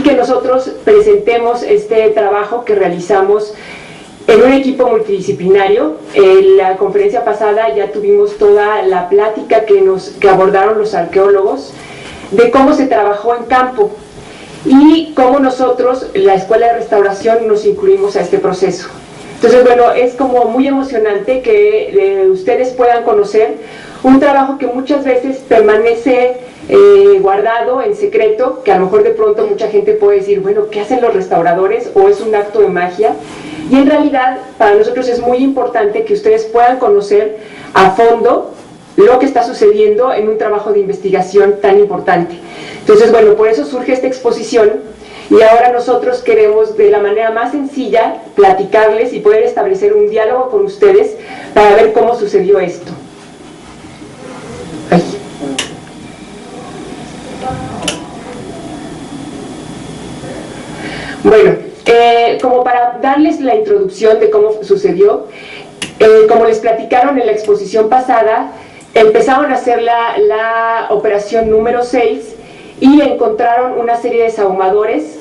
que nosotros presentemos este trabajo que realizamos en un equipo multidisciplinario. En la conferencia pasada ya tuvimos toda la plática que abordaron los arqueólogos de cómo se trabajó en campo y cómo nosotros, la Escuela de Restauración, nos incluimos a este proceso. Entonces, bueno, es como muy emocionante que ustedes puedan conocer un trabajo que muchas veces permanece guardado en secreto, que a lo mejor de pronto mucha gente puede decir, bueno, ¿qué hacen los restauradores? ¿O es un acto de magia? Y en realidad, para nosotros es muy importante que ustedes puedan conocer a fondo lo que está sucediendo en un trabajo de investigación tan importante. Entonces, bueno, por eso surge esta exposición, y ahora nosotros queremos de la manera más sencilla platicarles y poder establecer un diálogo con ustedes para ver cómo sucedió esto. Ay. Bueno, como para darles la introducción de cómo sucedió, como les platicaron en la exposición pasada, empezaron a hacer la operación número 6 y encontraron una serie de sahumadores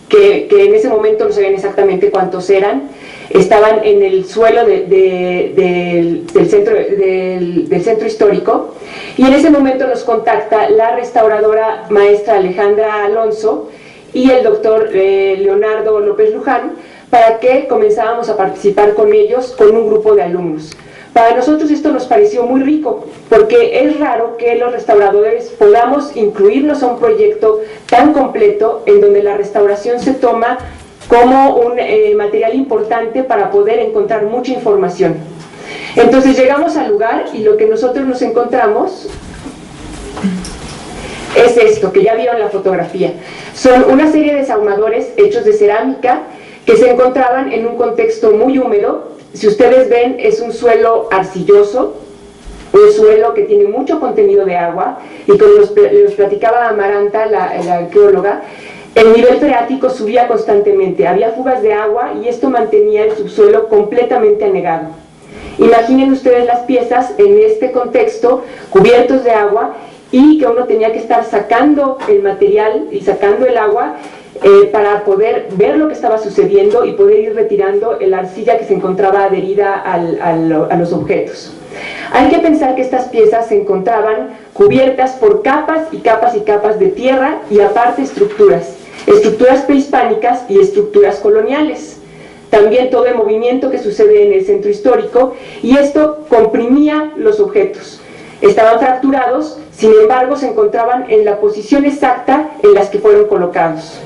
que en ese momento no sabían exactamente cuántos eran. Estaban en el suelo del centro histórico, y en ese momento nos contacta la restauradora maestra Alejandra Alonso y el doctor Leonardo López Luján para que comenzáramos a participar con ellos, con un grupo de alumnos. Para nosotros esto nos pareció muy rico, porque es raro que los restauradores podamos incluirnos a un proyecto tan completo en donde la restauración se toma como un material importante para poder encontrar mucha información. Entonces llegamos al lugar y lo que nosotros nos encontramos es esto, que ya vieron la fotografía. Son una serie de sahumadores hechos de cerámica que se encontraban en un contexto muy húmedo. Si ustedes ven, es un suelo arcilloso, un suelo que tiene mucho contenido de agua, y como los platicaba Amaranta, la arqueóloga, el nivel freático subía constantemente, había fugas de agua y esto mantenía el subsuelo completamente anegado. Imaginen ustedes las piezas en este contexto, cubiertos de agua, y que uno tenía que estar sacando el material y sacando el agua para poder ver lo que estaba sucediendo y poder ir retirando la arcilla que se encontraba adherida a los objetos. Hay que pensar que estas piezas se encontraban cubiertas por capas y capas y capas de tierra, y aparte estructuras prehispánicas y estructuras coloniales. También todo el movimiento que sucede en el centro histórico, y esto comprimía los objetos. Estaban fracturados, sin embargo se encontraban en la posición exacta en las que fueron colocados.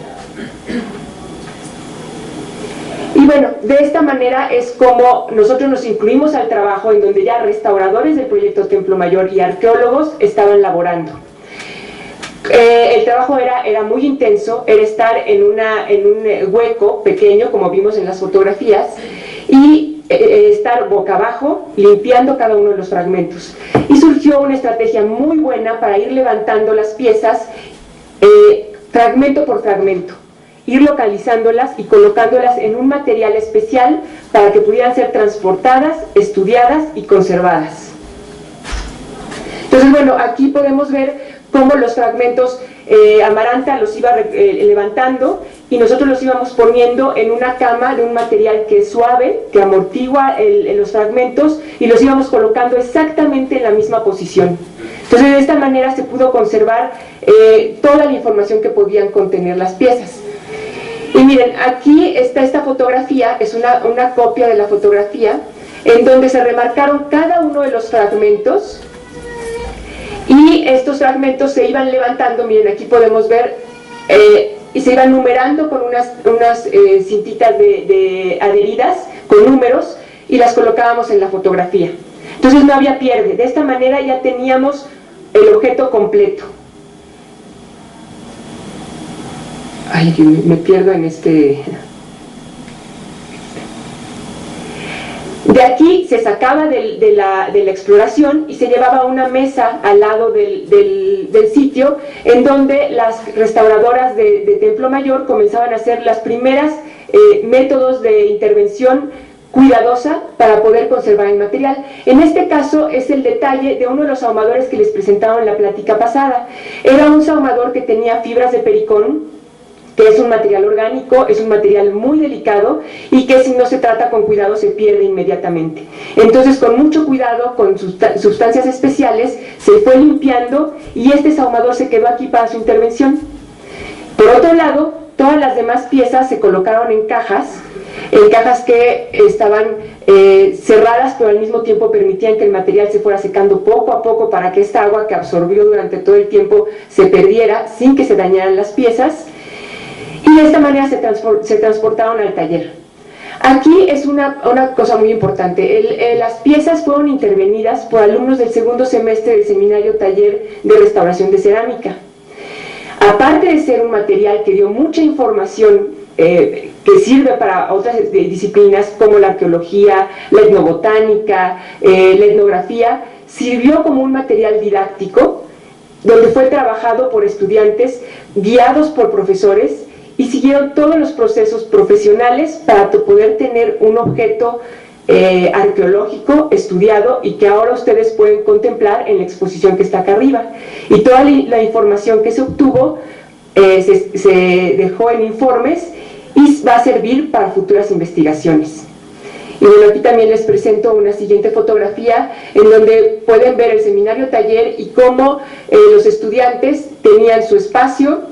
Y bueno, de esta manera es como nosotros nos incluimos al trabajo, en donde ya restauradores del proyecto Templo Mayor y arqueólogos estaban laborando. El trabajo era muy intenso, era estar en un hueco pequeño, como vimos en las fotografías, y estar boca abajo limpiando cada uno de los fragmentos. Y surgió una estrategia muy buena para ir levantando las piezas fragmento por fragmento, ir localizándolas y colocándolas en un material especial para que pudieran ser transportadas, estudiadas y conservadas. Entonces, bueno, aquí podemos ver cómo los fragmentos Amaranta los iba levantando, y nosotros los íbamos poniendo en una cama de un material que es suave, que amortigua los fragmentos, y los íbamos colocando exactamente en la misma posición. Entonces, de esta manera se pudo conservar toda la información que podían contener las piezas. Y miren, aquí está esta fotografía, es una copia de la fotografía, en donde se remarcaron cada uno de los fragmentos, y estos fragmentos se iban levantando. Miren, aquí podemos ver, y se iban numerando con unas cintitas adheridas con números, y las colocábamos en la fotografía. Entonces no había pierde. De esta manera ya teníamos el objeto completo. Ay, me pierdo en este... De aquí se sacaba de la exploración y se llevaba a una mesa al lado del sitio, en donde las restauradoras de Templo Mayor comenzaban a hacer las primeras métodos de intervención cuidadosa para poder conservar el material. En este caso es el detalle de uno de los sahumadores que les presentaba en la plática pasada. Era un sahumador que tenía fibras de pericón, que es un material orgánico, es un material muy delicado y que si no se trata con cuidado se pierde inmediatamente. Entonces, con mucho cuidado, con sustancias especiales, se fue limpiando y este sahumador se quedó aquí para su intervención. Por otro lado, todas las demás piezas se colocaron en cajas que estaban cerradas, pero al mismo tiempo permitían que el material se fuera secando poco a poco para que esta agua que absorbió durante todo el tiempo se perdiera sin que se dañaran las piezas, y de esta manera se transportaron al taller. Aquí es una cosa muy importante. Las piezas fueron intervenidas por alumnos del segundo semestre del seminario taller de restauración de cerámica. Aparte de ser un material que dio mucha información que sirve para otras disciplinas como la arqueología, la etnobotánica, la etnografía, sirvió como un material didáctico donde fue trabajado por estudiantes guiados por profesores y siguieron todos los procesos profesionales para poder tener un objeto arqueológico estudiado y que ahora ustedes pueden contemplar en la exposición que está acá arriba. Y toda la información que se obtuvo se dejó en informes y va a servir para futuras investigaciones. Y bueno, aquí también les presento una siguiente fotografía en donde pueden ver el seminario taller y cómo los estudiantes tenían su espacio,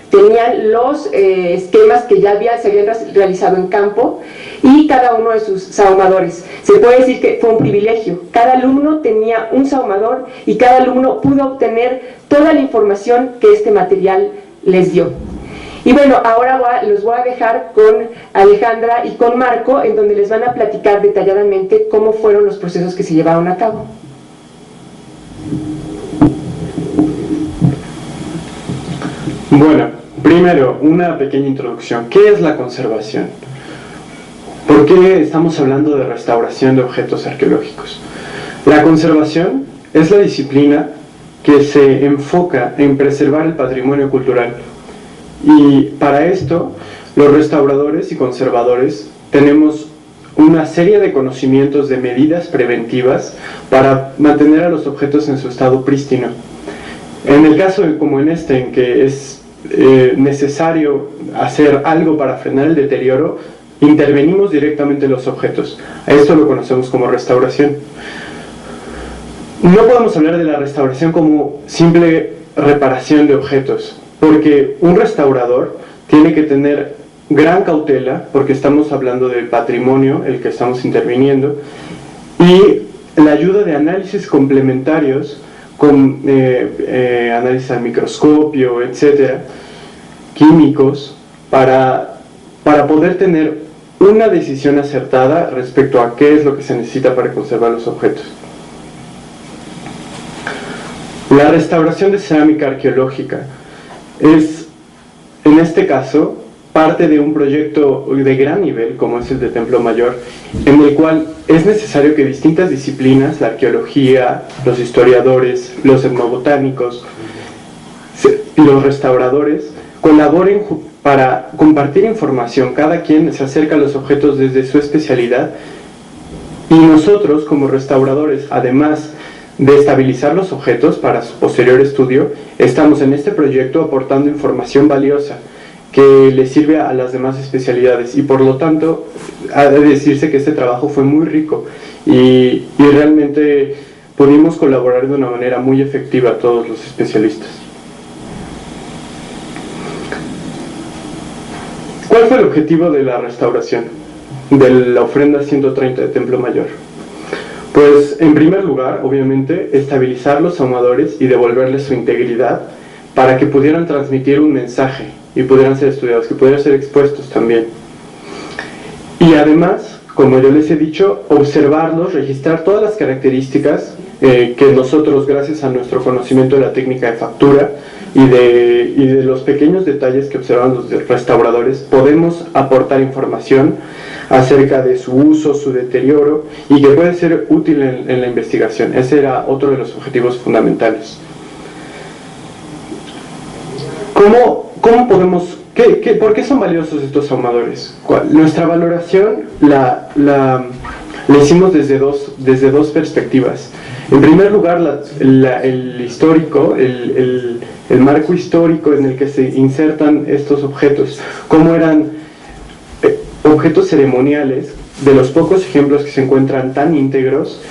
tenían los esquemas que ya se habían realizado en campo y cada uno de sus sahumadores. Se puede decir que fue un privilegio. Cada alumno tenía un sahumador y cada alumno pudo obtener toda la información que este material les dio. Y bueno, ahora los voy a dejar con Alejandra y con Marco, en donde les van a platicar detalladamente cómo fueron los procesos que se llevaron a cabo. Bueno, primero, una pequeña introducción. ¿Qué es la conservación? ¿Por qué estamos hablando de restauración de objetos arqueológicos? La conservación es la disciplina que se enfoca en preservar el patrimonio cultural. Y para esto, los restauradores y conservadores tenemos una serie de conocimientos de medidas preventivas para mantener a los objetos en su estado prístino. En el caso como en este, en que es necesario hacer algo para frenar el deterioro, intervenimos directamente en los objetos. A esto lo conocemos como restauración. No podemos hablar de la restauración como simple reparación de objetos, porque un restaurador tiene que tener gran cautela, porque estamos hablando del patrimonio, el que estamos interviniendo, y la ayuda de análisis complementarios, con análisis al microscopio, etcétera, químicos, para poder tener una decisión acertada respecto a qué es lo que se necesita para conservar los objetos. La restauración de cerámica arqueológica es, en este caso, parte de un proyecto de gran nivel, como es el de Templo Mayor, en el cual es necesario que distintas disciplinas, la arqueología, los historiadores, los etnobotánicos, los restauradores, colaboren para compartir información. Cada quien se acerca a los objetos desde su especialidad, y nosotros, como restauradores, además de estabilizar los objetos para su posterior estudio, estamos en este proyecto aportando información valiosa que le sirve a las demás especialidades, y por lo tanto ha de decirse que este trabajo fue muy rico y realmente pudimos colaborar de una manera muy efectiva todos los especialistas. ¿Cuál fue el objetivo de la restauración de la ofrenda 130 de Templo Mayor? Pues en primer lugar, obviamente, estabilizar los ahumadores y devolverles su integridad para que pudieran transmitir un mensaje y pudieran ser estudiados, que pudieran ser expuestos también. Y además, como yo les he dicho, observarlos, registrar todas las características que nosotros, gracias a nuestro conocimiento de la técnica de factura y de los pequeños detalles que observan los restauradores, podemos aportar información acerca de su uso, su deterioro, y que puede ser útil en la investigación. Ese era otro de los objetivos fundamentales. ¿Cómo podemos, por qué son valiosos estos ahumadores? Nuestra valoración la hicimos desde dos perspectivas. En primer lugar, el histórico, el el marco histórico en el que se insertan estos objetos, cómo eran objetos ceremoniales, de los pocos ejemplos que se encuentran tan íntegros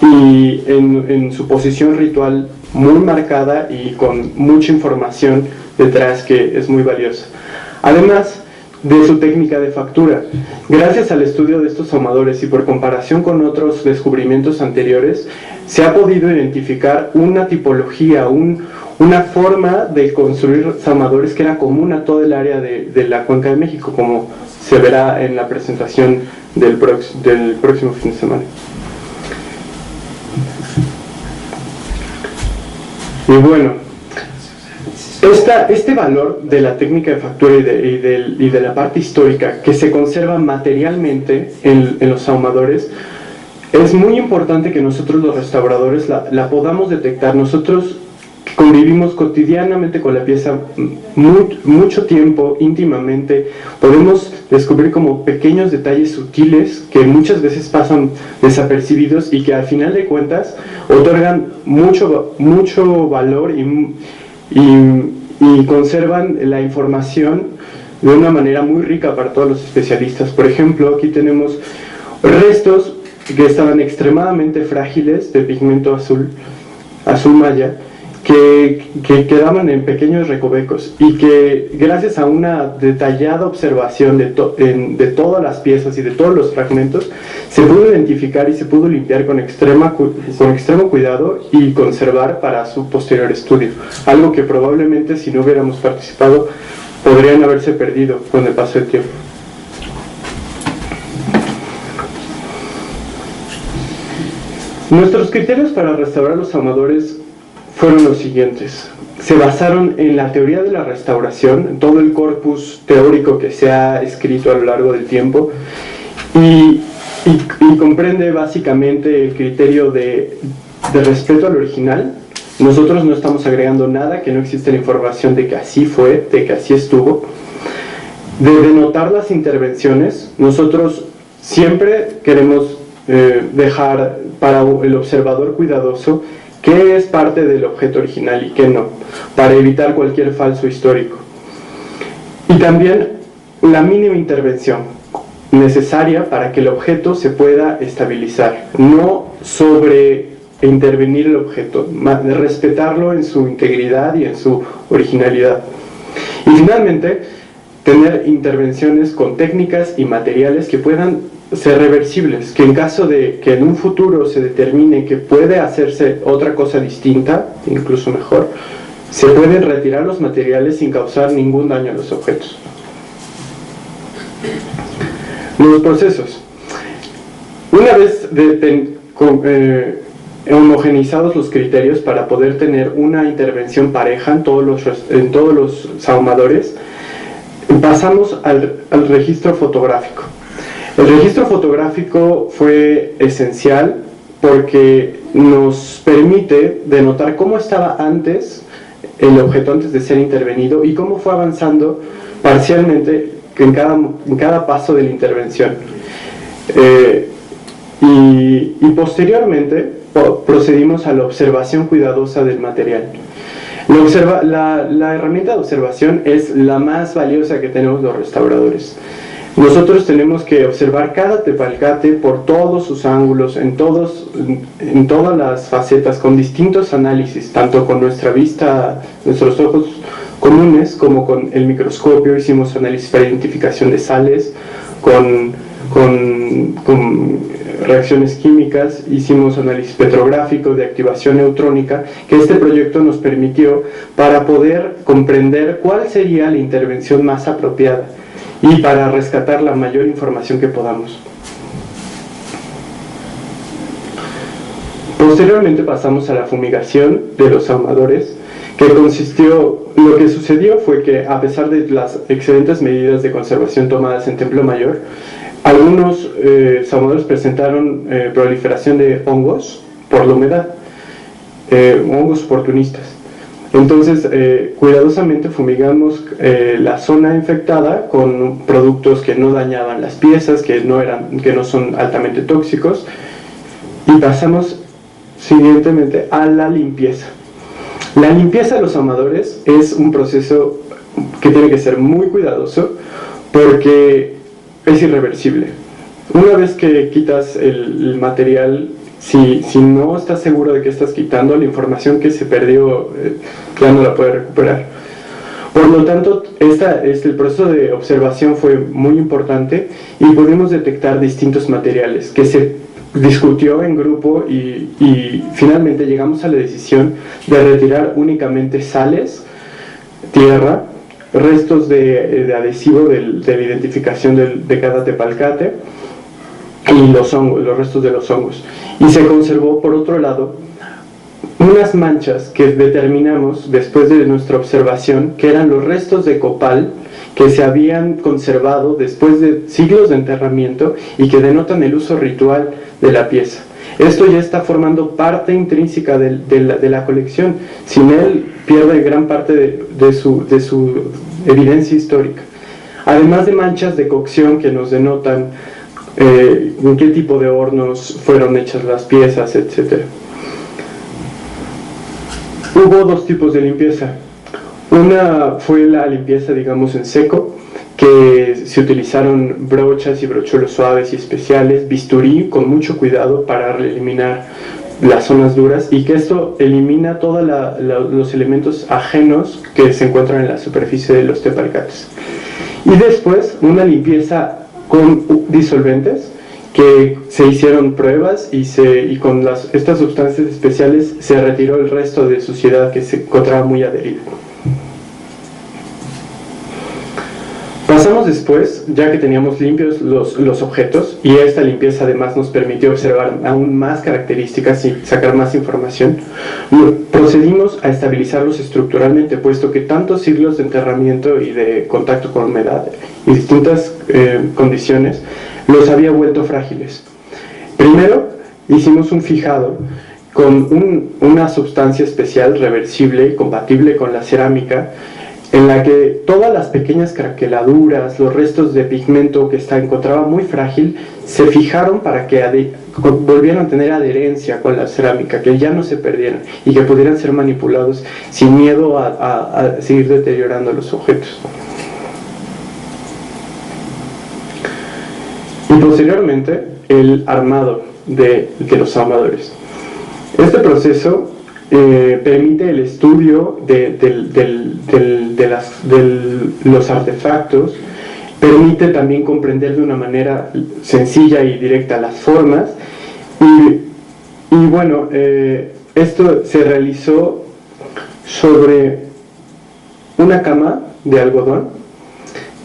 y en su posición ritual muy marcada y con mucha información detrás que es muy valiosa. Además de su técnica de factura, gracias al estudio de estos ahumadores y por comparación con otros descubrimientos anteriores, se ha podido identificar una tipología, una forma de construir ahumadores que era común a todo el área de la Cuenca de México, como se verá en la presentación del próximo fin de semana. Y bueno, este valor de la técnica de factura y de la parte histórica que se conserva materialmente en los ahumadores, es muy importante que nosotros los restauradores la podamos detectar. Nosotros convivimos cotidianamente con la pieza mucho tiempo, íntimamente, podemos descubrir como pequeños detalles sutiles que muchas veces pasan desapercibidos y que al final de cuentas otorgan mucho valor y conservan la información de una manera muy rica para todos los especialistas. Por ejemplo, aquí tenemos restos que estaban extremadamente frágiles de pigmento azul maya, que quedaban en pequeños recovecos y que gracias a una detallada observación de todas las piezas y de todos los fragmentos se pudo identificar y se pudo limpiar con extremo cuidado y conservar para su posterior estudio, algo que probablemente si no hubiéramos participado podrían haberse perdido con el paso del tiempo. Nuestros criterios para restaurar los ahumadores fueron los siguientes. Se basaron en la teoría de la restauración, en todo el corpus teórico que se ha escrito a lo largo del tiempo, y comprende básicamente el criterio de respeto al original. Nosotros no estamos agregando nada, que no existe la información de que así fue, de que así estuvo. De denotar las intervenciones, nosotros siempre queremos dejar para el observador cuidadoso qué es parte del objeto original y qué no, para evitar cualquier falso histórico. Y también la mínima intervención necesaria para que el objeto se pueda estabilizar, no sobre intervenir el objeto, respetarlo en su integridad y en su originalidad. Y finalmente, tener intervenciones con técnicas y materiales que puedan ser reversibles, que en caso de que en un futuro se determine que puede hacerse otra cosa distinta, incluso mejor, se pueden retirar los materiales sin causar ningún daño a los objetos. Los procesos. Una vez homogenizados los criterios para poder tener una intervención pareja en todos los ahumadores, pasamos al registro fotográfico. El registro fotográfico fue esencial porque nos permite denotar cómo estaba antes el objeto antes de ser intervenido y cómo fue avanzando parcialmente en cada paso de la intervención. Y posteriormente procedimos a la observación cuidadosa del material. La herramienta de observación es la más valiosa que tenemos los restauradores. Nosotros tenemos que observar cada tepalcate por todos sus ángulos, en todas las facetas, con distintos análisis, tanto con nuestra vista, nuestros ojos comunes, como con el microscopio. Hicimos análisis para identificación de sales, con reacciones químicas, hicimos análisis petrográfico de activación neutrónica, que este proyecto nos permitió para poder comprender cuál sería la intervención más apropiada y para rescatar la mayor información que podamos. Posteriormente pasamos a la fumigación de los ahumadores, lo que sucedió fue que a pesar de las excelentes medidas de conservación tomadas en Templo Mayor, algunos ahumadores presentaron proliferación de hongos por la humedad, hongos oportunistas. Entonces, cuidadosamente fumigamos la zona infectada con productos que no dañaban las piezas, que no son altamente tóxicos, y pasamos siguientemente a la limpieza. La limpieza de los ahumadores es un proceso que tiene que ser muy cuidadoso porque es irreversible. Una vez que quitas el material, si no estás seguro de que estás quitando, la información que se perdió ya no la puedes recuperar. Por lo tanto, el proceso de observación fue muy importante y pudimos detectar distintos materiales que se discutió en grupo y finalmente llegamos a la decisión de retirar únicamente sales, tierra, restos de adhesivo de la identificación de cada tepalcate y los restos de los hongos. Y se conservó, por otro lado, unas manchas que determinamos después de nuestra observación que eran los restos de copal que se habían conservado después de siglos de enterramiento y que denotan el uso ritual de la pieza. Esto ya está formando parte intrínseca de la colección. Sin él pierde gran parte de su evidencia histórica. Además de manchas de cocción que nos denotan en qué tipo de hornos fueron hechas las piezas, etc. Hubo dos tipos de limpieza. Una fue la limpieza, digamos, en seco, que se utilizaron brochas y brochuelos suaves y especiales, bisturí con mucho cuidado para eliminar las zonas duras, y que esto elimina todos los elementos ajenos que se encuentran en la superficie de los tepalcates. Y después una limpieza con disolventes, que se hicieron pruebas y con estas sustancias especiales se retiró el resto de suciedad que se encontraba muy adherida. Pasamos después, ya que teníamos limpios los objetos, y esta limpieza además nos permitió observar aún más características y sacar más información, procedimos a estabilizarlos estructuralmente, puesto que tantos siglos de enterramiento y de contacto con humedad y distintas condiciones los había vuelto frágiles. Primero hicimos un fijado con una sustancia especial reversible, compatible con la cerámica, en la que todas las pequeñas craqueladuras, los restos de pigmento que se encontraba muy frágil, se fijaron para que volvieran a tener adherencia con la cerámica, que ya no se perdieran y que pudieran ser manipulados sin miedo a seguir deteriorando los objetos. Y posteriormente, el armado de los ahumadores. Este proceso permite el estudio de los artefactos, permite también comprender de una manera sencilla y directa las formas, y bueno, esto se realizó sobre una cama de algodón,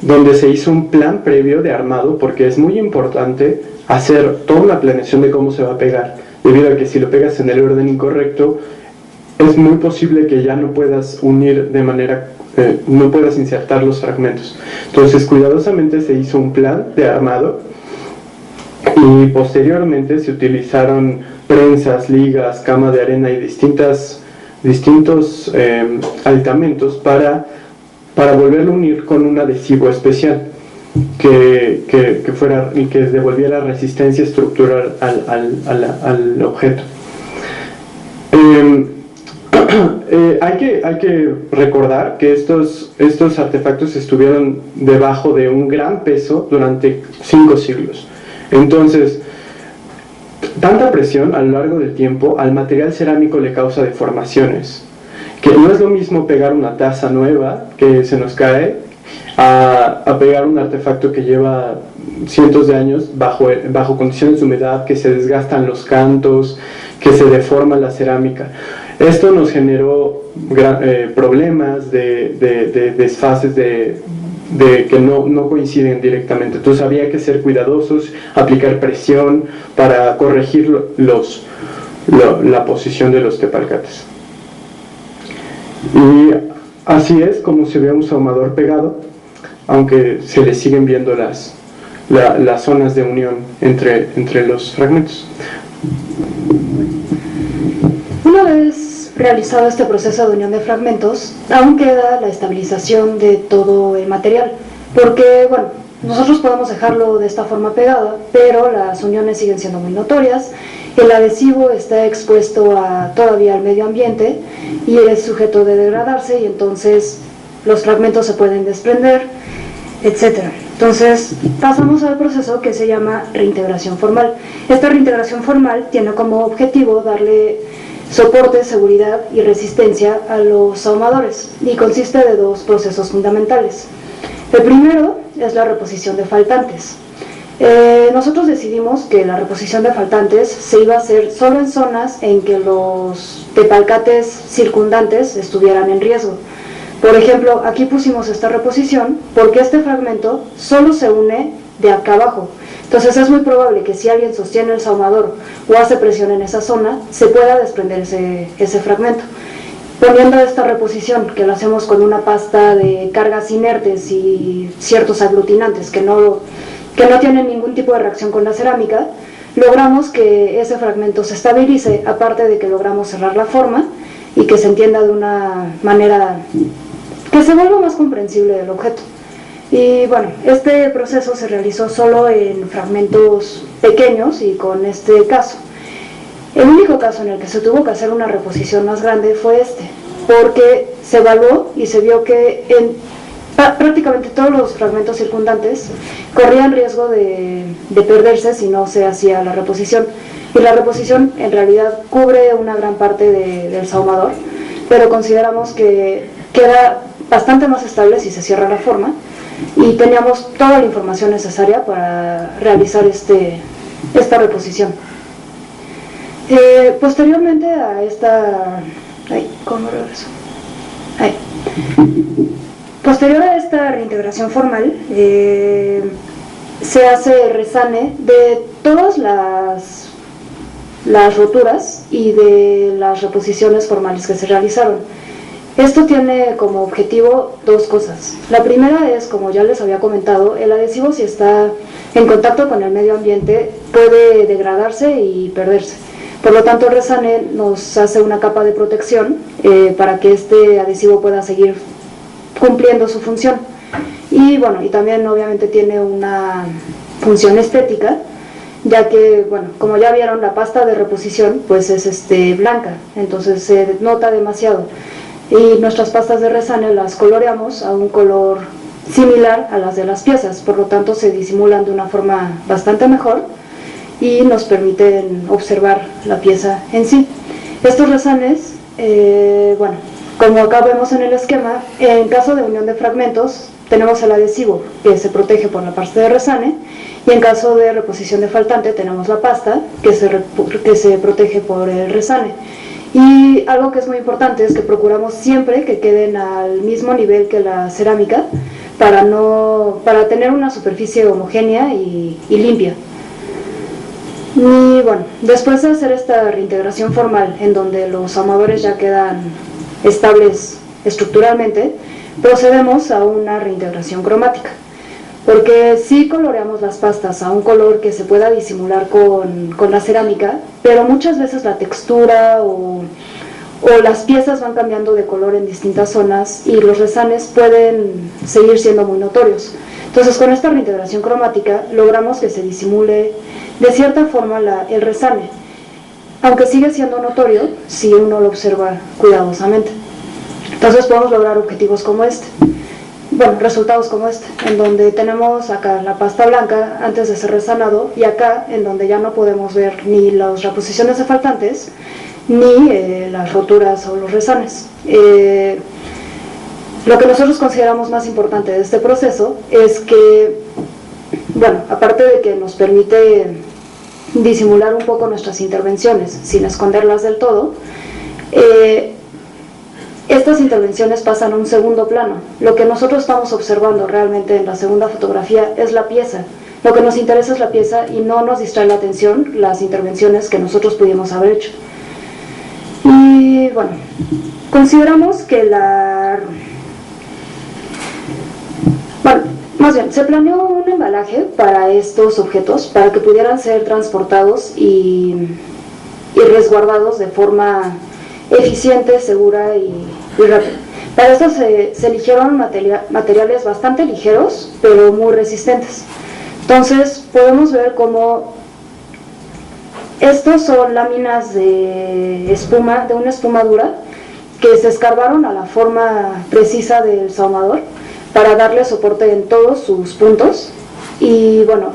donde se hizo un plan previo de armado, porque es muy importante hacer toda una planeación de cómo se va a pegar, debido a que si lo pegas en el orden incorrecto, es muy posible que ya no puedas unir de manera, no puedas insertar los fragmentos. Entonces, cuidadosamente se hizo un plan de armado y posteriormente se utilizaron prensas, ligas, cama de arena y distintos aditamentos para volverlo a unir con un adhesivo especial que devolviera resistencia estructural al objeto. Hay que recordar que estos artefactos estuvieron debajo de un gran peso durante 5 siglos. Entonces, tanta presión a lo largo del tiempo al material cerámico le causa deformaciones, que no es lo mismo pegar una taza nueva que se nos cae a pegar un artefacto que lleva cientos de años bajo condiciones de humedad, que se desgastan los cantos, que se deforma la cerámica. Esto nos generó problemas de desfases que no coinciden directamente. Entonces había que ser cuidadosos, aplicar presión para corregir la posición de los tepalcates. Y así es como se ve un ahumador pegado, aunque se le siguen viendo las zonas de unión entre los fragmentos. Una vez realizado este proceso de unión de fragmentos, aún queda la estabilización de todo el material, porque, bueno, nosotros podemos dejarlo de esta forma pegado, pero las uniones siguen siendo muy notorias, el adhesivo está expuesto todavía al medio ambiente y es sujeto de degradarse y entonces los fragmentos se pueden desprender, etc. Entonces pasamos al proceso que se llama reintegración formal. Esta reintegración formal tiene como objetivo darle soporte, seguridad y resistencia a los ahumadores y consiste de dos procesos fundamentales. El primero es la reposición de faltantes. Nosotros decidimos que la reposición de faltantes se iba a hacer solo en zonas en que los tepalcates circundantes estuvieran en riesgo. Por ejemplo, aquí pusimos esta reposición porque este fragmento solo se une de acá abajo. Entonces es muy probable que si alguien sostiene el sahumador o hace presión en esa zona, se pueda desprender ese fragmento. Poniendo esta reposición, que lo hacemos con una pasta de cargas inertes y ciertos aglutinantes que no tienen ningún tipo de reacción con la cerámica, logramos que ese fragmento se estabilice, aparte de que logramos cerrar la forma y que se entienda de una manera que se vuelva más comprensible el objeto. Y bueno, este proceso se realizó solo en fragmentos pequeños y con este caso. El único caso en el que se tuvo que hacer una reposición más grande fue este, porque se evaluó y se vio que prácticamente todos los fragmentos circundantes corrían riesgo de perderse si no se hacía la reposición. Y la reposición en realidad cubre una gran parte del sahumador, pero consideramos que queda bastante más estable si se cierra la forma y teníamos toda la información necesaria para realizar esta reposición. Posteriormente a esta... ¿cómo regreso? Posterior a esta reintegración formal, se hace resane de todas las roturas y de las reposiciones formales que se realizaron. Esto tiene como objetivo dos cosas. La primera es, como ya les había comentado, el adhesivo, si está en contacto con el medio ambiente, puede degradarse y perderse. Por lo tanto, el resane nos hace una capa de protección para que este adhesivo pueda seguir cumpliendo su función. Y bueno, y también obviamente tiene una función estética, ya que, bueno, como ya vieron, la pasta de reposición pues es blanca, entonces se nota demasiado. Y nuestras pastas de resane las coloreamos a un color similar a las de las piezas, por lo tanto se disimulan de una forma bastante mejor y nos permiten observar la pieza en sí. Estos resanes, bueno, como acá vemos en el esquema, en caso de unión de fragmentos tenemos el adhesivo que se protege por la pasta de resane y en caso de reposición de faltante tenemos la pasta que se protege por el resane. Y algo que es muy importante es que procuramos siempre que queden al mismo nivel que la cerámica para tener una superficie homogénea y limpia. Y bueno, después de hacer esta reintegración formal en donde los ahumadores ya quedan estables estructuralmente, procedemos a una reintegración cromática, porque sí coloreamos las pastas a un color que se pueda disimular con la cerámica, pero muchas veces la textura o las piezas van cambiando de color en distintas zonas y los resanes pueden seguir siendo muy notorios. Entonces, con esta reintegración cromática logramos que se disimule de cierta forma el resane, aunque sigue siendo notorio si uno lo observa cuidadosamente. Entonces podemos lograr objetivos como resultados como en donde tenemos acá la pasta blanca antes de ser resanado y acá en donde ya no podemos ver ni las reposiciones de faltantes ni las roturas o los resanes. Lo que nosotros consideramos más importante de este proceso es que, bueno, aparte de que nos permite disimular un poco nuestras intervenciones sin esconderlas del todo, estas intervenciones pasan a un segundo plano. Lo que nosotros estamos observando realmente en la segunda fotografía es la pieza. Lo que nos interesa es la pieza y no nos distrae la atención las intervenciones que nosotros pudimos haber hecho. Y bueno, consideramos que se planeó un embalaje para estos objetos para que pudieran ser transportados y resguardados de forma eficiente, segura y rápida. Para esto se eligieron materiales bastante ligeros, pero muy resistentes. Entonces podemos ver cómo estos son láminas de espuma, de una espuma dura, que se escarbaron a la forma precisa del sahumador para darle soporte en todos sus puntos. Y bueno,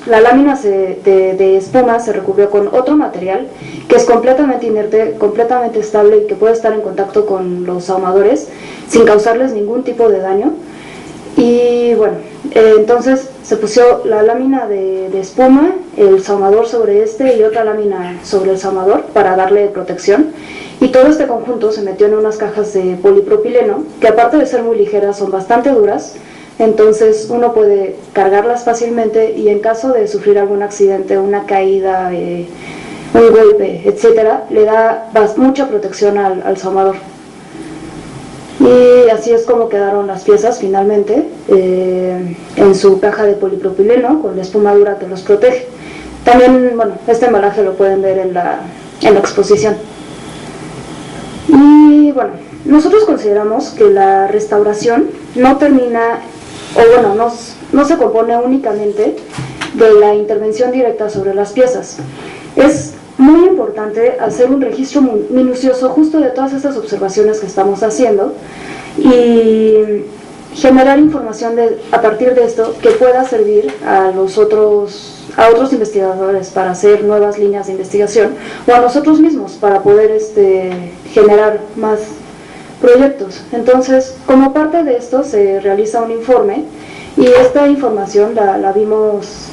la lámina de espuma se recubrió con otro material que es completamente inerte, completamente estable y que puede estar en contacto con los sahumadores sin causarles ningún tipo de daño. Y bueno, entonces se puso la lámina de espuma, el sahumador sobre y otra lámina sobre el sahumador para darle protección. Y todo este conjunto se metió en unas cajas de polipropileno que, aparte de ser muy ligeras, son bastante duras. Entonces uno puede cargarlas fácilmente y en caso de sufrir algún accidente, una caída, un golpe, etcétera, le da mucha protección al sahumador. Y así es como quedaron las piezas finalmente, en su caja de polipropileno con la espuma dura que los protege. También, bueno, este embalaje lo pueden ver en la exposición. Y bueno, nosotros consideramos que la restauración no termina, o bueno, no se compone únicamente de la intervención directa sobre las piezas. Es muy importante hacer un registro minucioso justo de todas estas observaciones que estamos haciendo y generar información a partir de esto que pueda servir a otros investigadores para hacer nuevas líneas de investigación, o a nosotros mismos para poder generar más proyectos. Entonces, como parte de esto se realiza un informe y esta información la vimos,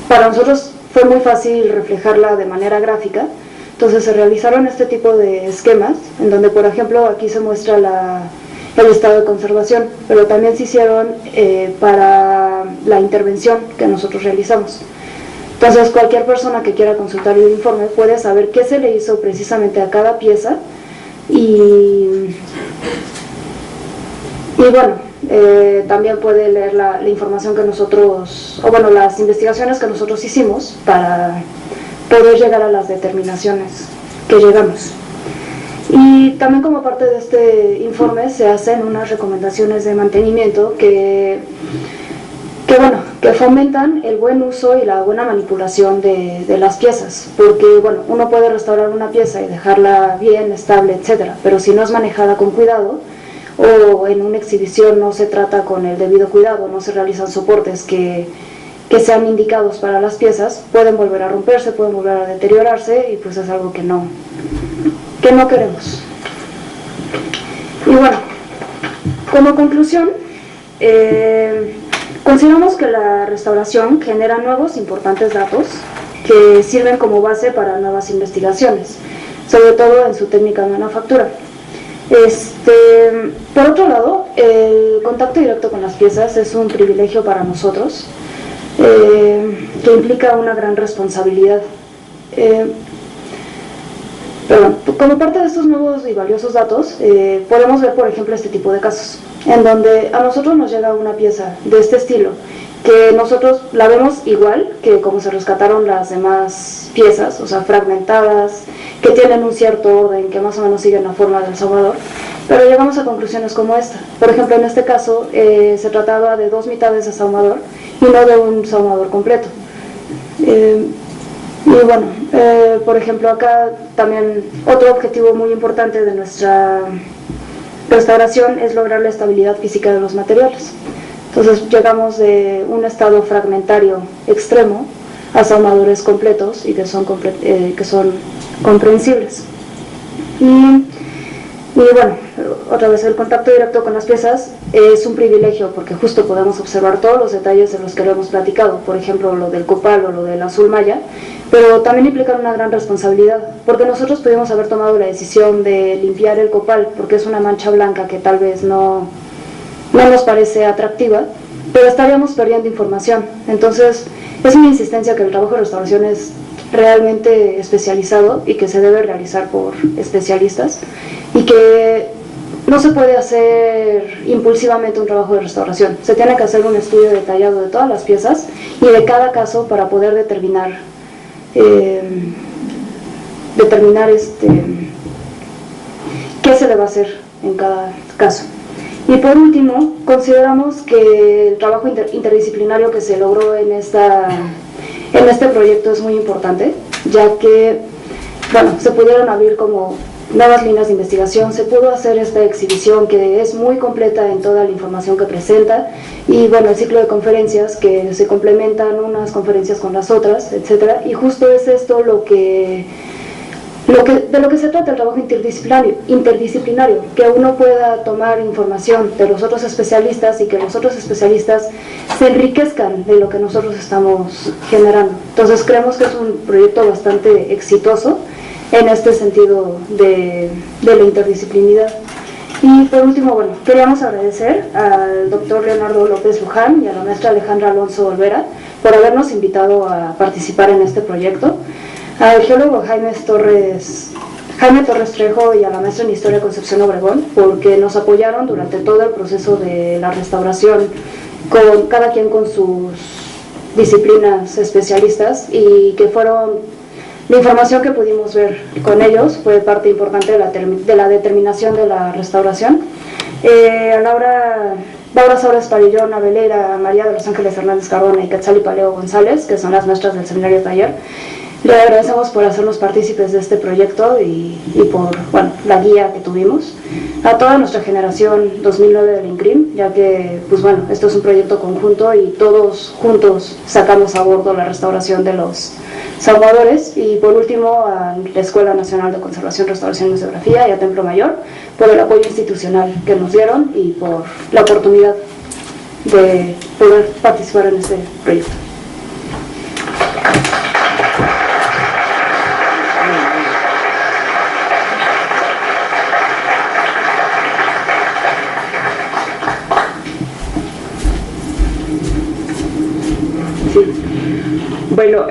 para nosotros fue muy fácil reflejarla de manera gráfica. Entonces se realizaron este tipo de esquemas en donde, por ejemplo, aquí se muestra el estado de conservación, pero también se hicieron para la intervención que nosotros realizamos. Entonces cualquier persona que quiera consultar el informe puede saber qué se le hizo precisamente a cada pieza y bueno, también puede leer la información que nosotros, o bueno, las investigaciones que nosotros hicimos para poder llegar a las determinaciones que llegamos. Y también, como parte de este informe, se hacen unas recomendaciones de mantenimiento que fomentan el buen uso y la buena manipulación de las piezas, porque bueno, uno puede restaurar una pieza y dejarla bien, estable, etcétera, pero si no es manejada con cuidado, o en una exhibición no se trata con el debido cuidado, no se realizan soportes que sean indicados para las piezas, pueden volver a romperse, pueden volver a deteriorarse, y pues es algo que no queremos. Y bueno, como conclusión, consideramos que la restauración genera nuevos importantes datos que sirven como base para nuevas investigaciones, sobre todo en su técnica de manufactura. Por otro lado, el contacto directo con las piezas es un privilegio para nosotros, que implica una gran responsabilidad. Pero como parte de estos nuevos y valiosos datos, podemos ver, por ejemplo, este tipo de casos, en donde a nosotros nos llega una pieza de este estilo, que nosotros la vemos igual que como se rescataron las demás piezas, o sea, fragmentadas, que tienen un cierto orden, que más o menos siguen la forma del sahumador, pero llegamos a conclusiones como esta. Por ejemplo, en este caso se trataba de 2 mitades de sahumador y no de un sahumador completo. Y bueno, por ejemplo, acá también otro objetivo muy importante de nuestra restauración es lograr la estabilidad física de los materiales. Entonces llegamos de un estado fragmentario extremo a sahumadores completos y que son comprensibles. Y bueno, otra vez, el contacto directo con las piezas es un privilegio porque justo podemos observar todos los detalles de los que lo hemos platicado, por ejemplo lo del copal o lo del azul maya, pero también implican una gran responsabilidad, porque nosotros pudimos haber tomado la decisión de limpiar el copal porque es una mancha blanca que tal vez no nos parece atractiva, pero estaríamos perdiendo información. Entonces es una insistencia que el trabajo de restauración es realmente especializado y que se debe realizar por especialistas y que no se puede hacer impulsivamente un trabajo de restauración. Se tiene que hacer un estudio detallado de todas las piezas y de cada caso para poder determinar qué se le va a hacer en cada caso. Y por último, consideramos que el trabajo interdisciplinario que se logró en este proyecto es muy importante, ya que, bueno, se pudieron abrir como nuevas líneas de investigación, se pudo hacer esta exhibición que es muy completa en toda la información que presenta, y bueno, el ciclo de conferencias que se complementan unas conferencias con las otras, etcétera, y justo es esto de lo que se trata el trabajo interdisciplinario, que uno pueda tomar información de los otros especialistas y que los otros especialistas se enriquezcan de lo que nosotros estamos generando. Entonces creemos que es un proyecto bastante exitoso en este sentido de la interdisciplinidad. Y por último, bueno, queríamos agradecer al doctor Leonardo López Luján y a la maestra Alejandra Alonso Olvera por habernos invitado a participar en este proyecto, al geólogo Jaime Torres Trejo y a la maestra en Historia Concepción Obregón, porque nos apoyaron durante todo el proceso de la restauración, con cada quien con sus disciplinas especialistas, y que fueron la información que pudimos ver con ellos fue parte importante de la determinación de la restauración. A Laura Saura Esparillón Abelera, María de los Ángeles Hernández Cardona y Quetzali Paleo González, que son las maestras del seminario taller, le agradecemos por hacernos partícipes de este proyecto y por, bueno, la guía que tuvimos. A toda nuestra generación 2009 del INCRIM, ya que, pues bueno, esto es un proyecto conjunto y todos juntos sacamos a bordo la restauración de los salvadores. Y por último, a la Escuela Nacional de Conservación, Restauración y Museografía y a Templo Mayor por el apoyo institucional que nos dieron y por la oportunidad de poder participar en este proyecto. Bueno,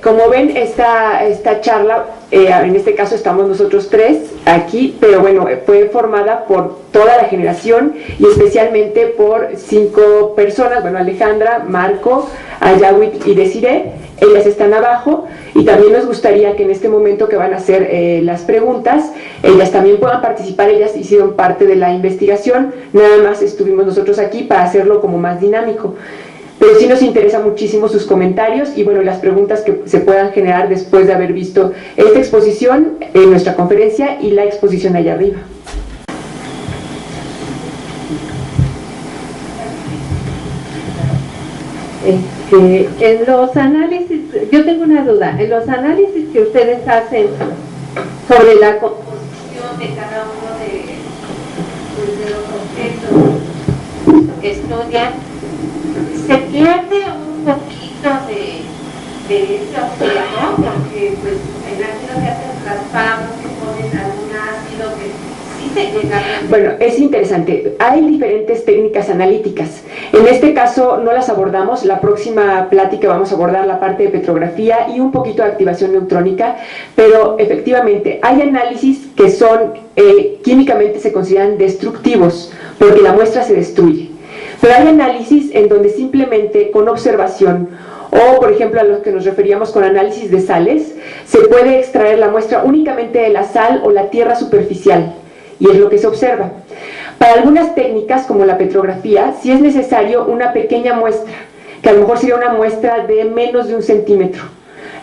como ven, esta charla, en este caso estamos nosotros tres aquí, pero bueno, fue formada por toda la generación y especialmente por 5 personas, bueno, Alejandra, Marco, Ayawit y Desiree. Ellas están abajo y también nos gustaría que en este momento que van a hacer las preguntas, ellas también puedan participar. Ellas hicieron parte de la investigación, nada más estuvimos nosotros aquí para hacerlo como más dinámico. Pero sí nos interesa muchísimo sus comentarios y bueno, las preguntas que se puedan generar después de haber visto esta exposición, nuestra conferencia y la exposición allá arriba. En los análisis, yo tengo una duda, en los análisis que ustedes hacen sobre la composición de cada uno de los objetos que estudian, se pierde un poquito de ese objeto, porque pues en ácido que hacen raspamos, que ponen algún ácido que sí se llega a... Bueno, es interesante, hay diferentes técnicas analíticas. En este caso no las abordamos, la próxima plática vamos a abordar la parte de petrografía y un poquito de activación neutrónica, pero efectivamente hay análisis que son, químicamente se consideran destructivos, porque la muestra se destruye. Pero hay análisis en donde simplemente con observación, o por ejemplo a los que nos referíamos con análisis de sales, se puede extraer la muestra únicamente de la sal o la tierra superficial, y es lo que se observa. Para algunas técnicas como la petrografía, sí es necesario una pequeña muestra, que a lo mejor sería una muestra de menos de 1 centímetro,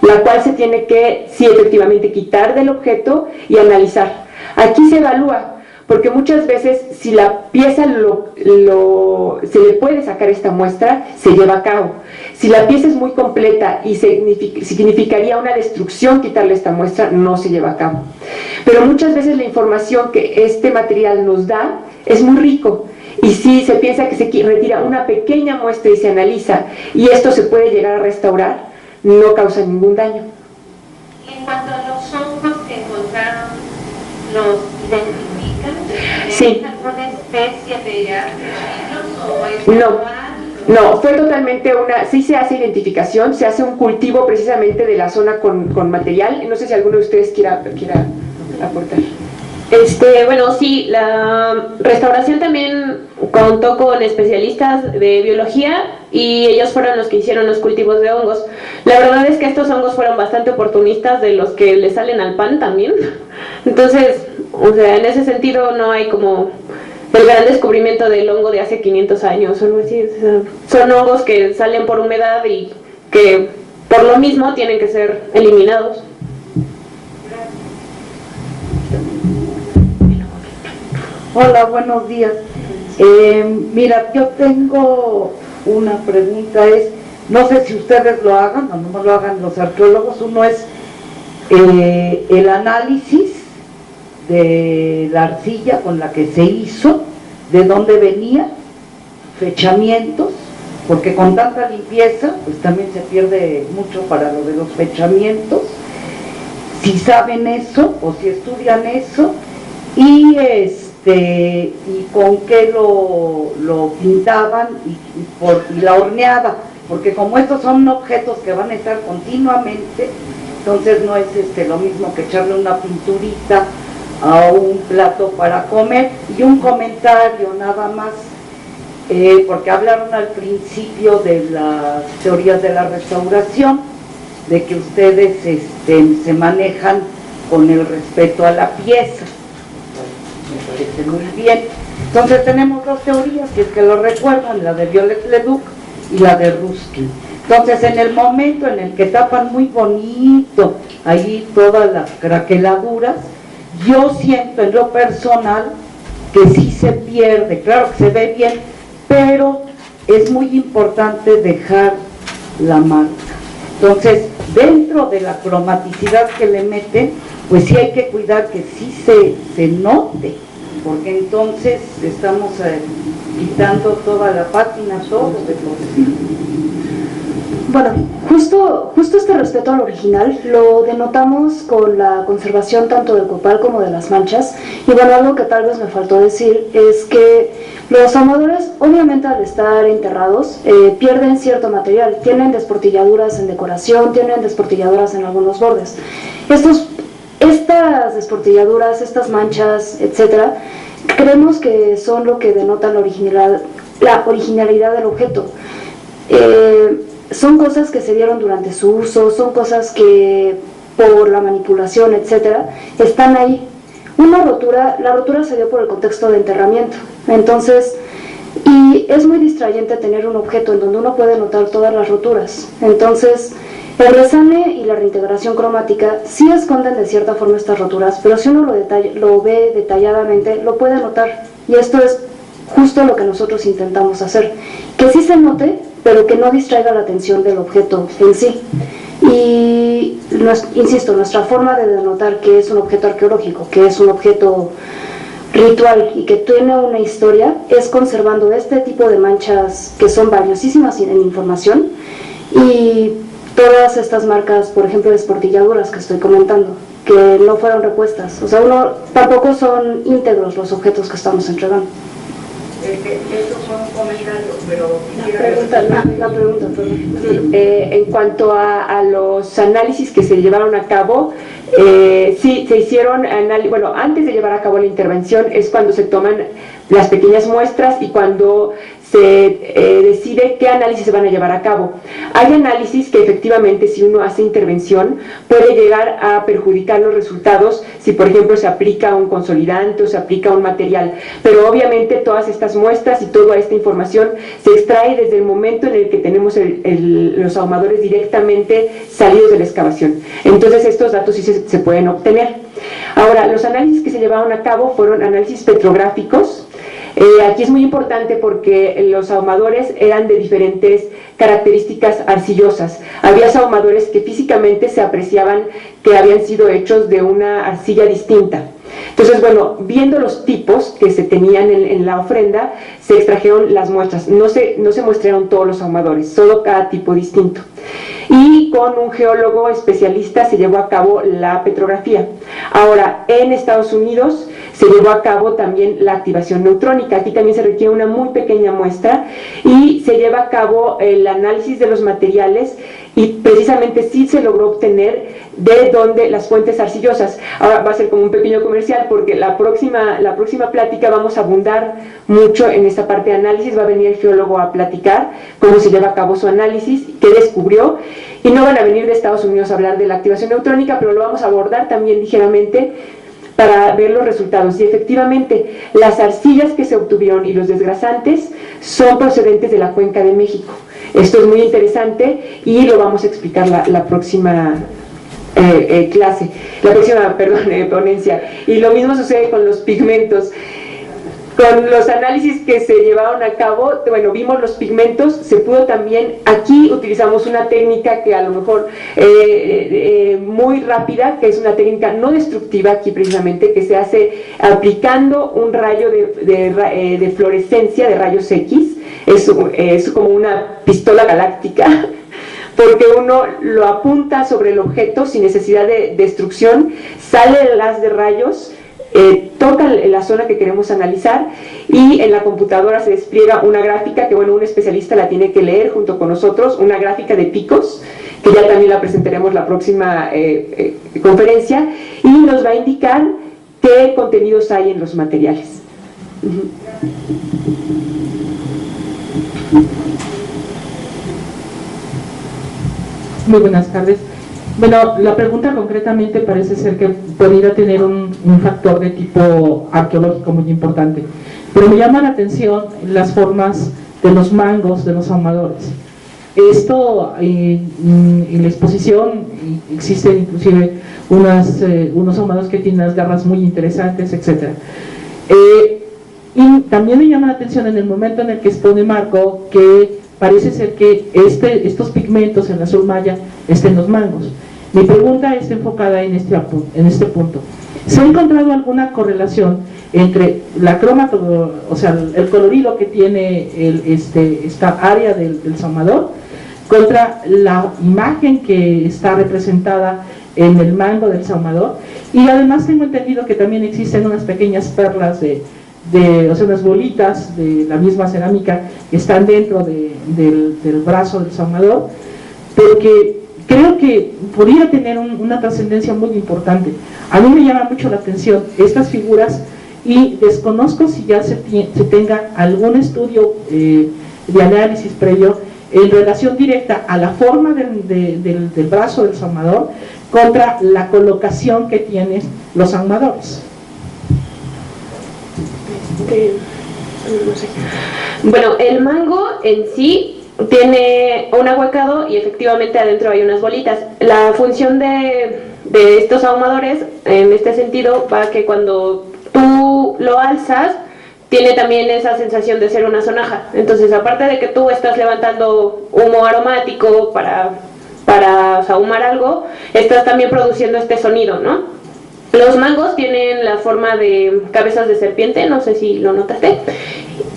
la cual se tiene que, sí, efectivamente, quitar del objeto y analizar. Aquí se evalúa, porque muchas veces si la pieza se le puede sacar esta muestra, se lleva a cabo. Si la pieza es muy completa y significaría una destrucción quitarle esta muestra, no se lleva a cabo. Pero muchas veces la información que este material nos da es muy rico, y si se piensa que se retira una pequeña muestra y se analiza, y esto se puede llegar a restaurar, no causa ningún daño. Y en cuanto a los hongos que encontraron, ¿los identifican? Sí. ¿Alguna especie de artefactos o es No, fue totalmente sí se hace identificación, se hace un cultivo precisamente de la zona con material. No sé si alguno de ustedes quiera aportar. Bueno, sí, la restauración también contó con especialistas de biología y ellos fueron los que hicieron los cultivos de hongos. La verdad es que estos hongos fueron bastante oportunistas, de los que le salen al pan también. Entonces, o sea, en ese sentido no hay como el gran descubrimiento del hongo de hace 500 años o algo así. O sea, son hongos que salen por humedad y que por lo mismo tienen que ser eliminados. Hola, buenos días. Mira, yo tengo una pregunta, no sé si ustedes lo hagan o no lo hagan los arqueólogos. Uno es el análisis de la arcilla con la que se hizo, de dónde venía, fechamientos, porque con tanta limpieza pues también se pierde mucho para lo de los fechamientos, si saben eso o si estudian eso, y con qué lo pintaban y la horneada, porque como estos son objetos que van a estar continuamente, entonces no es lo mismo que echarle una pinturita a un plato para comer. Y un comentario nada más, porque hablaron al principio de las teorías de la restauración, de que ustedes se manejan con el respeto a la pieza. Me parece muy bien. Entonces tenemos dos teorías, si es que lo recuerdan, la de Viollet-le-Duc y la de Ruskin. Entonces en el momento en el que tapan muy bonito ahí todas las craqueladuras, yo siento en lo personal que sí se pierde, claro que se ve bien, pero es muy importante dejar la marca. Entonces, dentro de la cromaticidad que le meten, pues sí hay que cuidar que sí se note, porque entonces estamos quitando toda la pátina, todo de todo. Bueno, justo este respeto al original lo denotamos con la conservación tanto del copal como de las manchas. Y bueno, algo que tal vez me faltó decir es que los ahumadores, obviamente al estar enterrados, pierden cierto material, tienen desportilladuras en decoración, tienen desportilladuras en algunos bordes. Estas desportilladuras, estas manchas, etcétera, creemos que son lo que denota la originalidad del objeto. Son cosas que se dieron durante su uso, son cosas que por la manipulación, etcétera, están ahí. La rotura se dio por el contexto de enterramiento. Entonces, y es muy distrayente tener un objeto en donde uno puede notar todas las roturas. Entonces, el resane y la reintegración cromática sí esconden de cierta forma estas roturas, pero si uno lo ve detalladamente, lo puede notar. Y esto es justo lo que nosotros intentamos hacer, que sí se note, pero que no distraiga la atención del objeto en sí. Y, insisto, nuestra forma de denotar que es un objeto arqueológico, que es un objeto ritual y que tiene una historia, es conservando este tipo de manchas que son valiosísimas en información, y todas estas marcas, por ejemplo, de esportilladuras que estoy comentando, que no fueron repuestas. O sea, tampoco son íntegros los objetos que estamos entregando. Eso fue un comentario, pero La pregunta, perdón. Sí, en cuanto a los análisis que se llevaron a cabo, sí, se hicieron bueno, antes de llevar a cabo la intervención es cuando se toman las pequeñas muestras y cuando se decide qué análisis se van a llevar a cabo. Hay análisis que efectivamente, si uno hace intervención, puede llegar a perjudicar los resultados si, por ejemplo, se aplica un consolidante o se aplica un material, pero obviamente todas estas muestras y toda esta información se extrae desde el momento en el que tenemos los ahumadores directamente salidos de la excavación. Entonces estos datos sí se pueden obtener. Ahora, los análisis que se llevaron a cabo fueron análisis petrográficos. Aquí es muy importante porque los ahumadores eran de diferentes características arcillosas. Había ahumadores que físicamente se apreciaban que habían sido hechos de una arcilla distinta. Entonces, bueno, viendo los tipos que se tenían en la ofrenda, se extrajeron las muestras. No se muestraron todos los ahumadores, solo cada tipo distinto. Y con un geólogo especialista se llevó a cabo la petrografía. Ahora, en Estados Unidos se llevó a cabo también la activación neutrónica. Aquí también se requiere una muy pequeña muestra y se lleva a cabo el análisis de los materiales y precisamente sí se logró obtener de donde las fuentes arcillosas. Ahora va a ser como un pequeño comercial porque la próxima plática vamos a abundar mucho en esta parte de análisis. Va a venir el geólogo a platicar cómo se lleva a cabo su análisis, qué descubrió, y no van a venir de Estados Unidos a hablar de la activación neutrónica, pero lo vamos a abordar también ligeramente para ver los resultados. Y efectivamente, las arcillas que se obtuvieron y los desgrasantes son procedentes de la Cuenca de México. Esto es muy interesante y lo vamos a explicar la próxima ponencia. Y lo mismo sucede con los pigmentos. Con los análisis que se llevaron a cabo, bueno, vimos los pigmentos, se pudo también, aquí utilizamos una técnica que a lo mejor muy rápida, que es una técnica no destructiva aquí precisamente, que se hace aplicando un rayo de fluorescencia de rayos X, es como una pistola galáctica, porque uno lo apunta sobre el objeto sin necesidad de destrucción, sale el haz de rayos, toca la zona que queremos analizar y en la computadora se despliega una gráfica que, bueno, un especialista la tiene que leer junto con nosotros, una gráfica de picos, que ya también la presentaremos la próxima conferencia, y nos va a indicar qué contenidos hay en los materiales. Muy buenas tardes. Bueno, la pregunta concretamente parece ser que podría tener un factor de tipo arqueológico muy importante, pero me llama la atención las formas de los mangos de los ahumadores. Esto, en la exposición existen inclusive unos ahumados que tienen unas garras muy interesantes, etc. Y también me llama la atención en el momento en el que expone Marco que parece ser que estos pigmentos en azul maya estén en los mangos. Mi pregunta está enfocada en este punto. ¿Se ha encontrado alguna correlación entre la cromato, o sea, el colorido que tiene esta área del saumador contra la imagen que está representada en el mango del saumador? Y además tengo entendido que también existen unas pequeñas perlas o sea, unas bolitas de la misma cerámica que están dentro del brazo del saumador, porque creo que podría tener una trascendencia muy importante. A mí me llama mucho la atención estas figuras y desconozco si ya se tenga algún estudio de análisis previo en relación directa a la forma del brazo del saumador contra la colocación que tienen los ahumadores. Bueno, el mango en sí tiene un ahuecado y efectivamente adentro hay unas bolitas. La función de estos ahumadores en este sentido va que cuando tú lo alzas tiene también esa sensación de ser una sonaja. Entonces, aparte de que tú estás levantando humo aromático para ahumar algo, estás también produciendo este sonido, ¿no? Los mangos tienen la forma de cabezas de serpiente, no sé si lo notaste.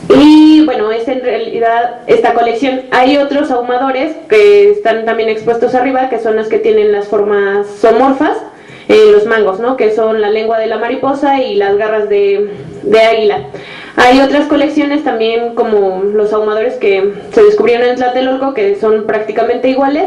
Y bueno, es en realidad esta colección. Hay otros ahumadores que están también expuestos arriba, que son los que tienen las formas zoomorfas, los mangos, ¿no? Que son la lengua de la mariposa y las garras de águila. Hay otras colecciones también, como los ahumadores que se descubrieron en Tlatelolco, que son prácticamente iguales.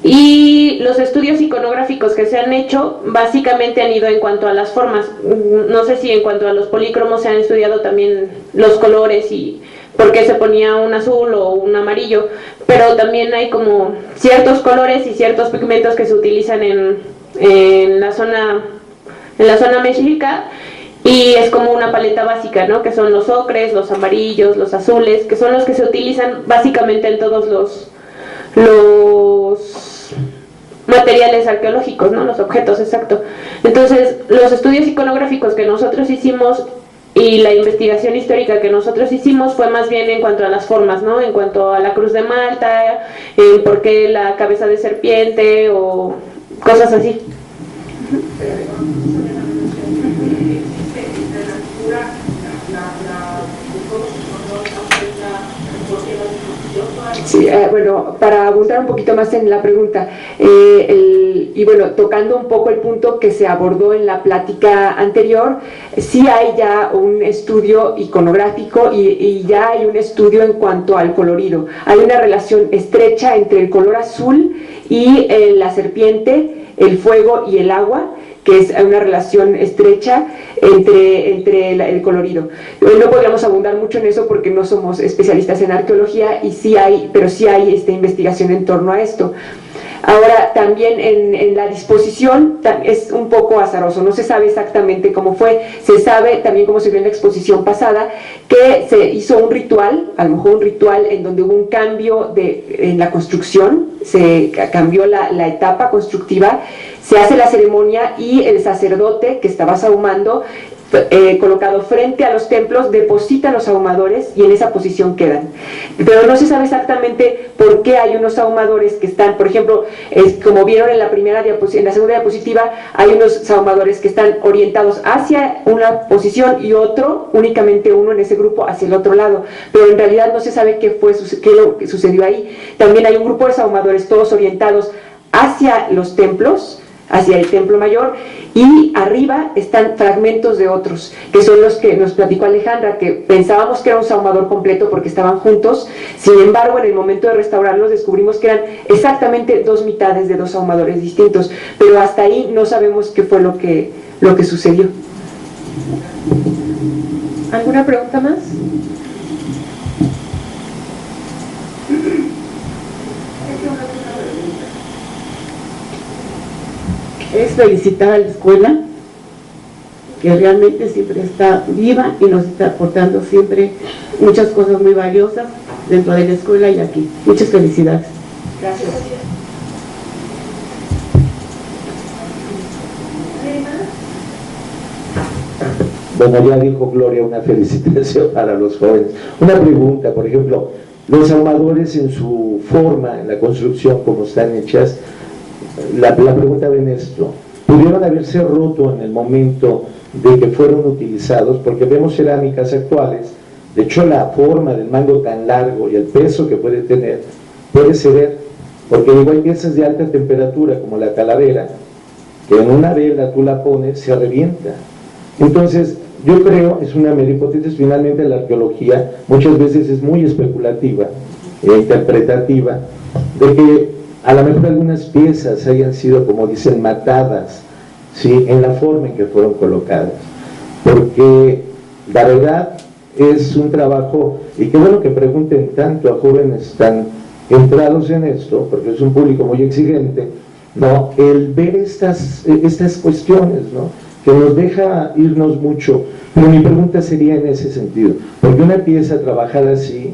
Y los estudios iconográficos que se han hecho básicamente han ido en cuanto a las formas. No sé si en cuanto a los polícromos se han estudiado también los colores y por qué se ponía un azul o un amarillo, pero también hay como ciertos colores y ciertos pigmentos que se utilizan en la zona mexica, y es como una paleta básica, ¿no? Que son los ocres, los amarillos, los azules, que son los que se utilizan básicamente en todos los materiales arqueológicos, ¿no? Los objetos, exacto. Entonces, los estudios iconográficos que nosotros hicimos y la investigación histórica que nosotros hicimos fue más bien en cuanto a las formas, ¿no? En cuanto a la cruz de Malta, por qué la cabeza de serpiente o cosas así. Sí, bueno, para abundar un poquito más en la pregunta, y bueno, tocando un poco el punto que se abordó en la plática anterior, sí hay ya un estudio iconográfico y ya hay un estudio en cuanto al colorido. Hay una relación estrecha entre el color azul y la serpiente, el fuego y el agua, que es una relación estrecha entre el colorido. No podríamos abundar mucho en eso porque no somos especialistas en arqueología, pero sí hay investigación en torno a esto. Ahora, también en la disposición es un poco azaroso, no se sabe exactamente cómo fue. Se sabe también, como se vio en la exposición pasada, que se hizo un ritual, a lo mejor un ritual en donde hubo un cambio en la construcción, se cambió la etapa constructiva, se hace la ceremonia y el sacerdote que estaba sahumando, colocado frente a los templos, deposita los ahumadores y en esa posición quedan. Pero no se sabe exactamente por qué hay unos ahumadores que están, por ejemplo, como vieron en la segunda diapositiva, hay unos sahumadores que están orientados hacia una posición y únicamente uno en ese grupo hacia el otro lado, pero en realidad no se sabe qué lo que sucedió ahí. También hay un grupo de sahumadores todos orientados hacia los templos, hacia el templo mayor, y arriba están fragmentos de otros, que son los que nos platicó Alejandra, que pensábamos que era un sahumador completo porque estaban juntos. Sin embargo, en el momento de restaurarlos descubrimos que eran exactamente dos mitades de dos sahumadores distintos, pero hasta ahí no sabemos qué fue lo que sucedió. ¿Alguna pregunta más? Es felicitar a la escuela, que realmente siempre está viva y nos está aportando siempre muchas cosas muy valiosas dentro de la escuela y aquí. Muchas felicidades. Gracias. Bueno, ya dijo Gloria una felicitación para los jóvenes. Una pregunta, por ejemplo, los ahumadores en su forma, en la construcción, como están hechas, la pregunta ven esto: ¿pudieron haberse roto en el momento de que fueron utilizados? Porque vemos cerámicas actuales, de hecho la forma del mango tan largo y el peso que puede tener puede ceder, porque digo, hay piezas de alta temperatura como la calavera, que en una vela tú la pones, se revienta. Entonces, yo creo, es una mera hipótesis, finalmente la arqueología muchas veces es muy especulativa e interpretativa, de que a lo mejor algunas piezas hayan sido, como dicen, matadas, ¿sí?, en la forma en que fueron colocadas, porque la verdad es un trabajo, y qué bueno que pregunten tanto a jóvenes tan entrados en esto, porque es un público muy exigente, ¿no?, el ver estas cuestiones, ¿no?, que nos deja irnos mucho. Pero mi pregunta sería en ese sentido, porque una pieza trabajada así,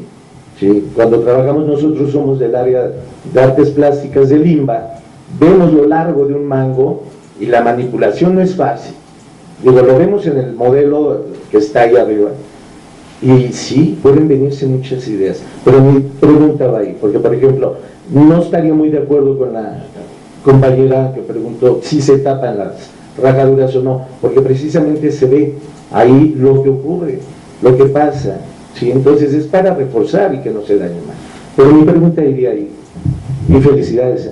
¿sí?, cuando trabajamos nosotros somos del área de artes plásticas de Limba, vemos lo largo de un mango y la manipulación no es fácil. Digo, lo vemos en el modelo que está ahí arriba y sí, pueden venirse muchas ideas, pero mi pregunta va ahí, porque por ejemplo, no estaría muy de acuerdo con la compañera que preguntó si se tapan las rajaduras o no, porque precisamente se ve ahí lo que ocurre, lo que pasa, ¿sí? Entonces es para reforzar y que no se dañe más. Pero mi pregunta iría ahí, y felicidades.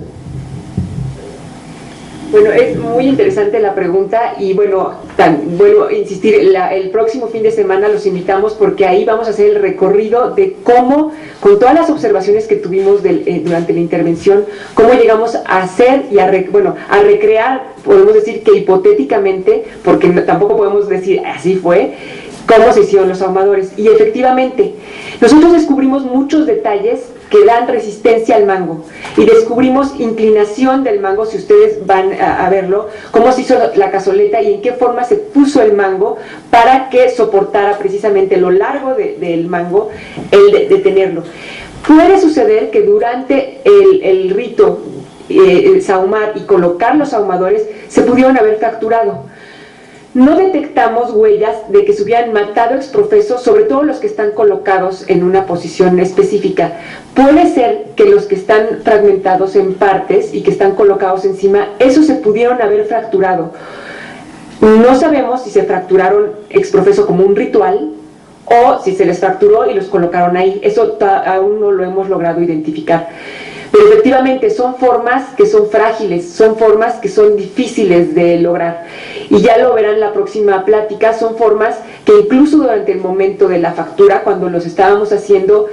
Bueno, es muy interesante la pregunta y bueno, vuelvo a insistir, el próximo fin de semana los invitamos porque ahí vamos a hacer el recorrido de cómo, con todas las observaciones que tuvimos durante la intervención, cómo llegamos a hacer y a recrear, podemos decir que hipotéticamente, porque tampoco podemos decir así fue, cómo se hicieron los ahumadores. Y efectivamente, nosotros descubrimos muchos detalles que dan resistencia al mango y descubrimos inclinación del mango, si ustedes van a verlo, cómo se hizo la cazoleta y en qué forma se puso el mango para que soportara precisamente lo largo del mango, el de tenerlo. Puede suceder que durante el rito, el sahumar y colocar los ahumadores, se pudieron haber fracturado. No detectamos huellas de que se hubieran matado exprofeso, sobre todo los que están colocados en una posición específica. Puede ser que los que están fragmentados en partes y que están colocados encima, esos se pudieron haber fracturado. No sabemos si se fracturaron exprofeso como un ritual o si se les fracturó y los colocaron ahí. Eso aún no lo hemos logrado identificar. Pero efectivamente son formas que son frágiles, son formas que son difíciles de lograr. Y ya lo verán en la próxima plática, son formas que incluso durante el momento de la factura, cuando los estábamos haciendo,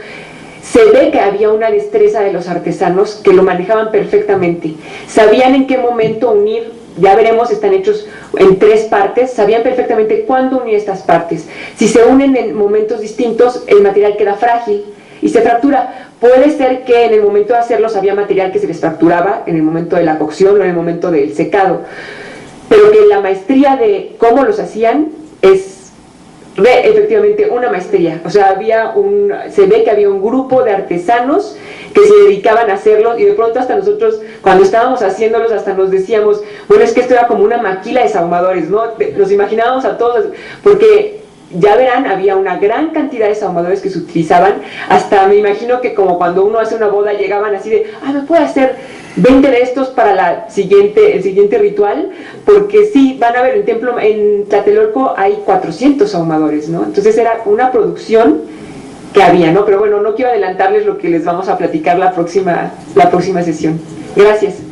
se ve que había una destreza de los artesanos que lo manejaban perfectamente. Sabían en qué momento unir, ya veremos, están hechos en 3 partes, sabían perfectamente cuándo unir estas partes. Si se unen en momentos distintos, el material queda frágil y se fractura. Puede ser que en el momento de hacerlos había material que se les fracturaba, en el momento de la cocción o en el momento del secado, pero que la maestría de cómo los hacían es efectivamente una maestría. O sea, se ve que había un grupo de artesanos que se dedicaban a hacerlos, y de pronto hasta nosotros, cuando estábamos haciéndolos, hasta nos decíamos, bueno, es que esto era como una maquila de sahumadores, ¿no? Nos imaginábamos a todos, porque ya verán, había una gran cantidad de sahumadores que se utilizaban. Hasta me imagino que como cuando uno hace una boda llegaban así de, ¿me puede hacer 20 de estos para el siguiente ritual? Porque sí, van a ver, en Tlatelolco hay 400 sahumadores, ¿no? Entonces era una producción que había, ¿no? Pero bueno, no quiero adelantarles lo que les vamos a platicar la próxima sesión. Gracias.